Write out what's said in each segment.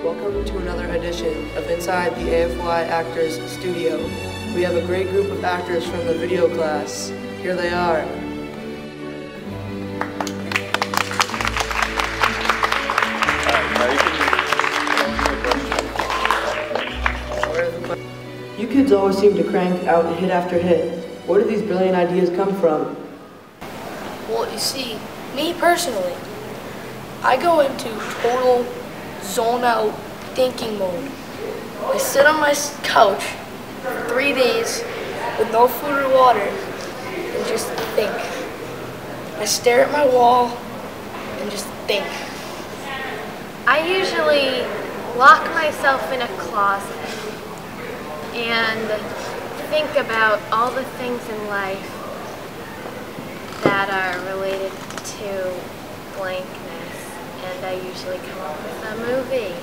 Welcome to another edition of Inside the AFY Actors Studio. We have a great group of actors from the video class. Here they are. You kids always seem to crank out hit after hit. Where do these brilliant ideas come from? Well, you see, me personally, I go into total zone out thinking mode. I sit on my couch for 3 days with no food or water and just think. I stare at my wall and just think. I usually lock myself in a closet and think about all the things in life that are related to blankness, and I usually come up with a movie.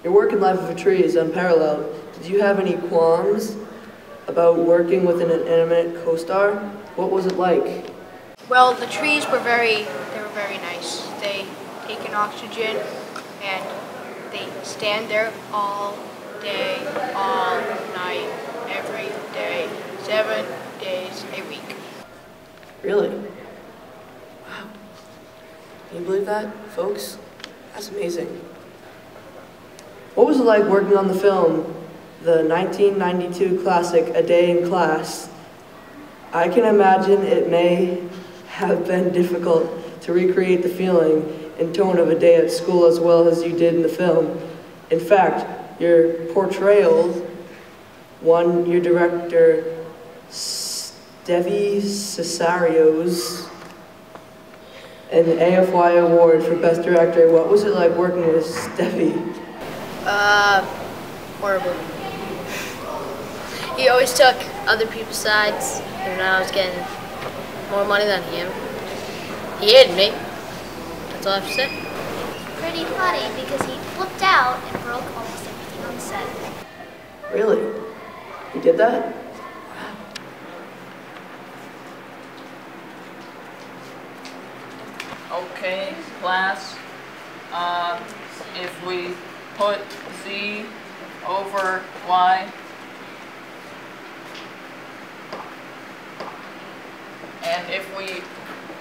Your work in Life of a Tree is unparalleled. Did you have any qualms about working with an inanimate co-star? What was it like? Well, the trees were very nice. They take in oxygen and they stand there all day, all night, every day, 7 days a week. Really? Wow. Can you believe that, folks? That's amazing. What was it like working on the film, the 1992 classic, A Day in Class? I can imagine it may have been difficult to recreate the feeling and tone of a day at school as well as you did in the film. In fact, your portrayal won your director Stevie Cesario's an AFY award for Best Director. What was it like working with Stevie? Horrible. He always took other people's sides, and I was getting more money than him. He hated me. That's all I have to say. Pretty funny because he flipped out and broke almost everything on set. Really? You did that? Okay, class. If we put Z over Y and if we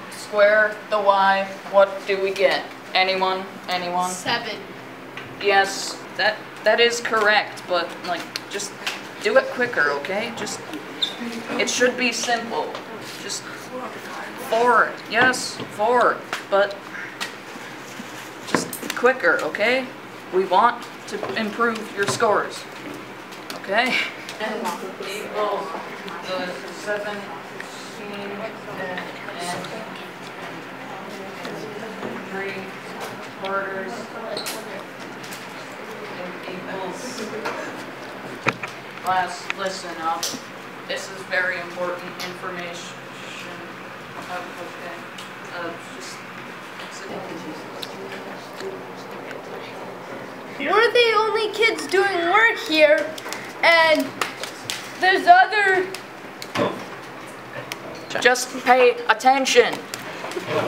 square the Y, what do we get? Anyone? Anyone? 7. Yes, that is correct, but like just do it quicker, okay? Just it should be simple. Just 4. Yes, 4, but just quicker, okay? We want to improve your scores, okay? Equals the 17 and 3/4 equals. Class, listen up. This is very important information. Okay. Just We're the only kids doing work here, and there's other... Just pay attention.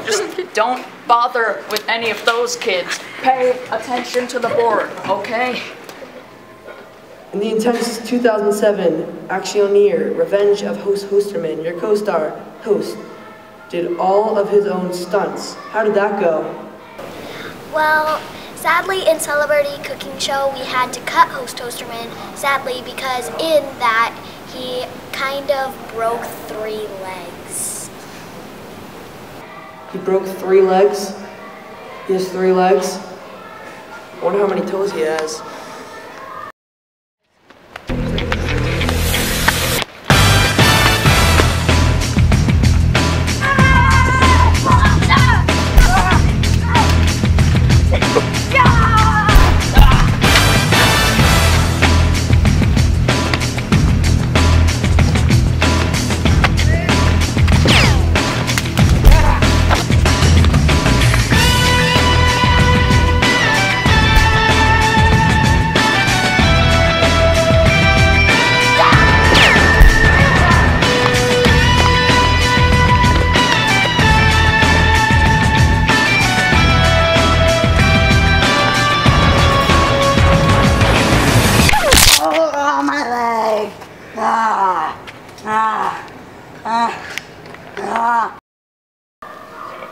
Just don't bother with any of those kids. Pay attention to the board, okay? In the intense 2007 Actioneer, Revenge of Host Hosterman, your co-star, Host, did all of his own stunts. How did that go? Well, sadly in Celebrity Cooking Show we had to cut Host Toasterman, sadly, because in that he kind of broke 3 legs. He broke 3 legs. He has 3 legs. I wonder how many toes he has.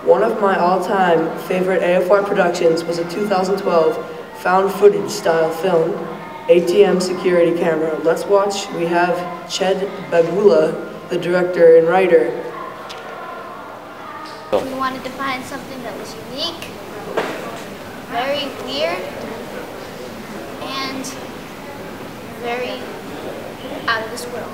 One of my all-time favorite AFY productions was a 2012 found footage style film, ATM security camera. Let's watch. We have Ched Bagula, the director and writer. We wanted to find something that was unique, very weird, and very out of this world.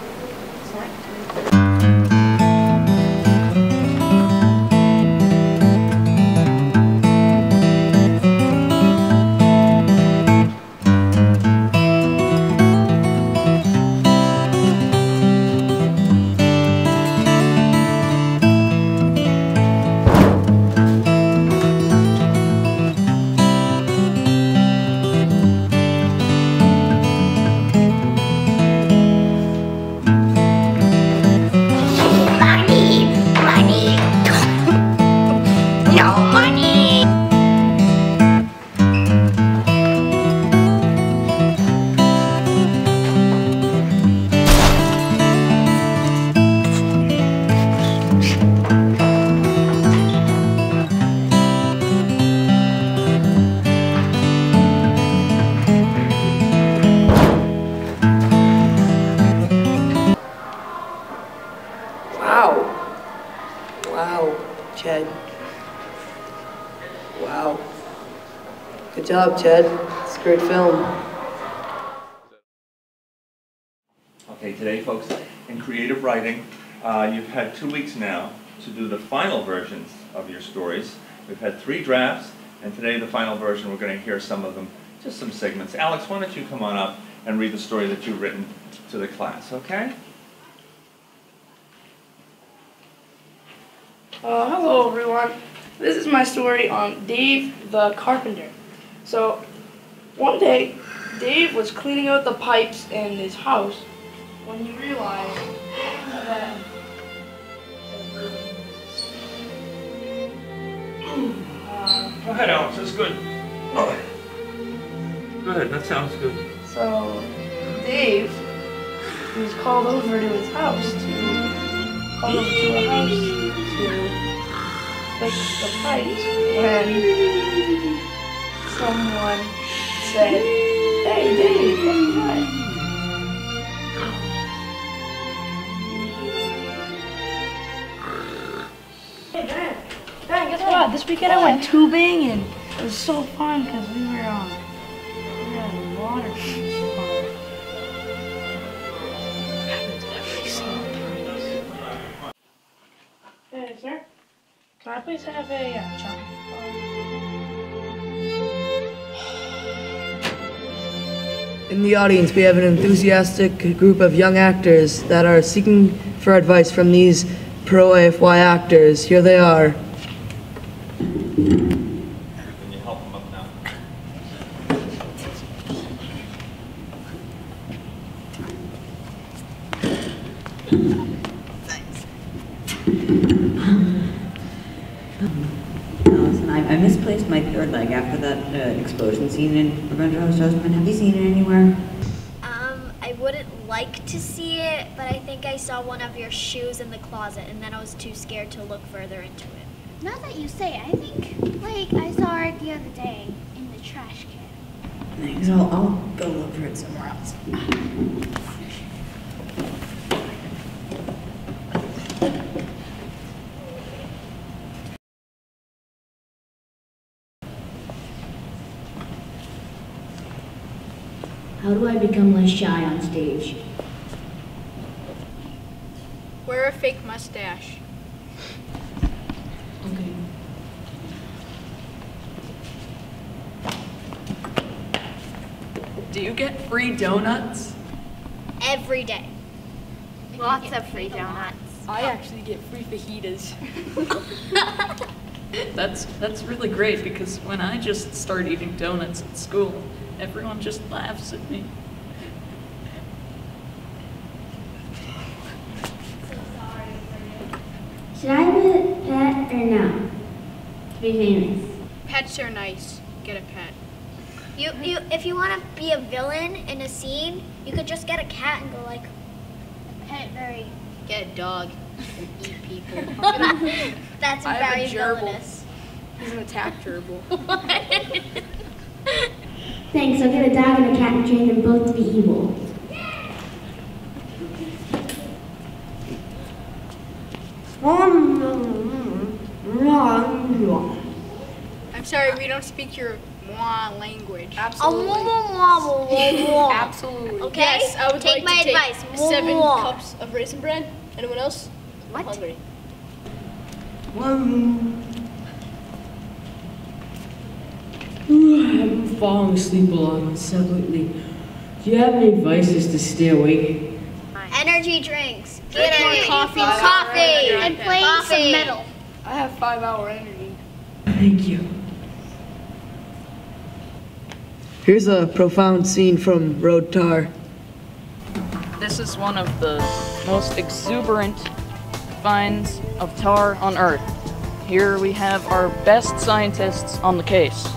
Wow, Ched. Wow. Good job, Ched. It's a great film. Okay, today, folks, in creative writing, you've had 2 weeks now to do the final versions of your stories. We've had 3 drafts, and today the final version, we're going to hear some of them, just some segments. Alex, why don't you come on up and read the story that you've written to the class, okay? Hello everyone. This is my story on Dave the Carpenter. So, one day, Dave was cleaning out the pipes in his house when he realized that Go ahead, Alex, that's good. Oh. Go ahead, that sounds good. So, Dave was called over to his house to fix the pipes when someone said, "Hey Dave, what's that?" Hey Dan, guess what? This weekend I went tubing and it was so fun because we were at a water park. Happens every single time. Hey sir, can I please have a chocolate bar? In the audience, we have an enthusiastic group of young actors that are seeking for advice from these pro AFY actors. Here they are. Can you help them up now? Listen, I misplaced my 3rd leg after that explosion scene in Revenge of the Host. Have you seen it anywhere? I wouldn't like to see it, but I think I saw one of your shoes in the closet, and then I was too scared to look further into it. Now that you say it, I think, like, I saw it the other day in the trash can. Thanks, I'll go look for it somewhere else. How do I become less shy on stage? Wear a fake mustache. Okay. Do you get free donuts? Every day. Lots of free donuts. I actually get free fajitas. That's really great because when I just start eating donuts at school, everyone just laughs at me. Should I have a pet or no? To be famous. Pets are nice. Get a pet. If you want to be a villain in a scene, you could just get a cat and go like, pet it very. Get a dog and eat people. That's I have very a gerbil. villainous. He's an attack gerbil. Thanks, I'll get a dog and a cat and train them both to be evil. I'm sorry, we don't speak your Mwa language. Absolutely. Absolutely. Okay? Yes, I would Take like my to take advice. 7 Mwah. cups of raisin bread. Anyone else? What? I'm hungry. I'm falling asleep a lot separately. Do you have any advices to stay awake? Energy drinks. Drink Get more energy. coffee. Coffee. And playing Coffee. some metal. I have 5-hour energy. Thank you. Here's a profound scene from Road Tar. This is one of the most exuberant finds of tar on Earth. Here we have our best scientists on the case.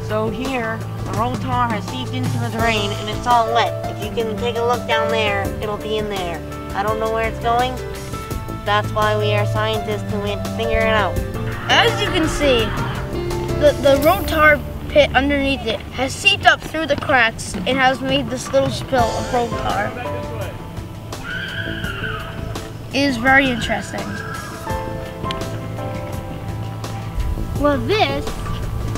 So here, the road tar has seeped into the drain and it's all wet. If you can take a look down there, it'll be in there. I don't know where it's going. That's why we are scientists and we have to figure it out. As you can see, the road tar pit underneath it has seeped up through the cracks and has made this little spill of road tar. It is very interesting. Well, this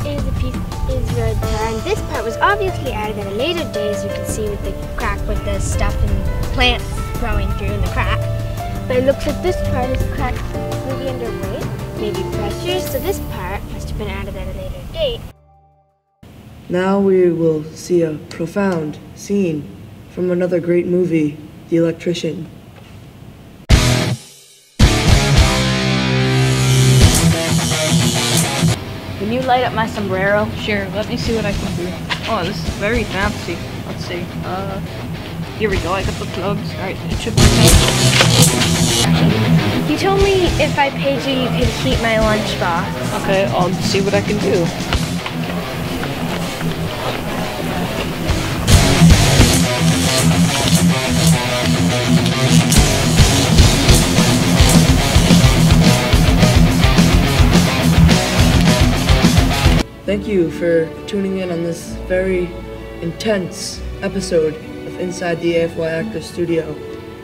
is a piece is road tar, and this part was obviously added at a later date, as you can see with the crack with the stuff and plants growing through in the crack. But it looks like this part is cracked maybe under weight, maybe pressure, so this part must have been added at a later date. Now we will see a profound scene from another great movie, The Electrician. Can you light up my sombrero? Sure, let me see what I can do. Oh, this is very fancy. Let's see. Here we go, I got the plugs. Alright, it should work out. You told me if I paid you, you could keep my lunchbox. Okay, I'll see what I can do. Thank you for tuning in on this very intense episode of Inside the AFY Actors Studio.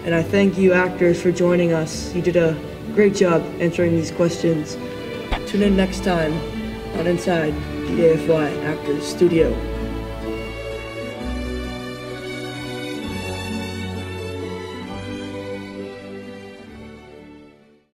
And I thank you actors for joining us. You did a great job answering these questions. Tune in next time on Inside the AFY Actors Studio.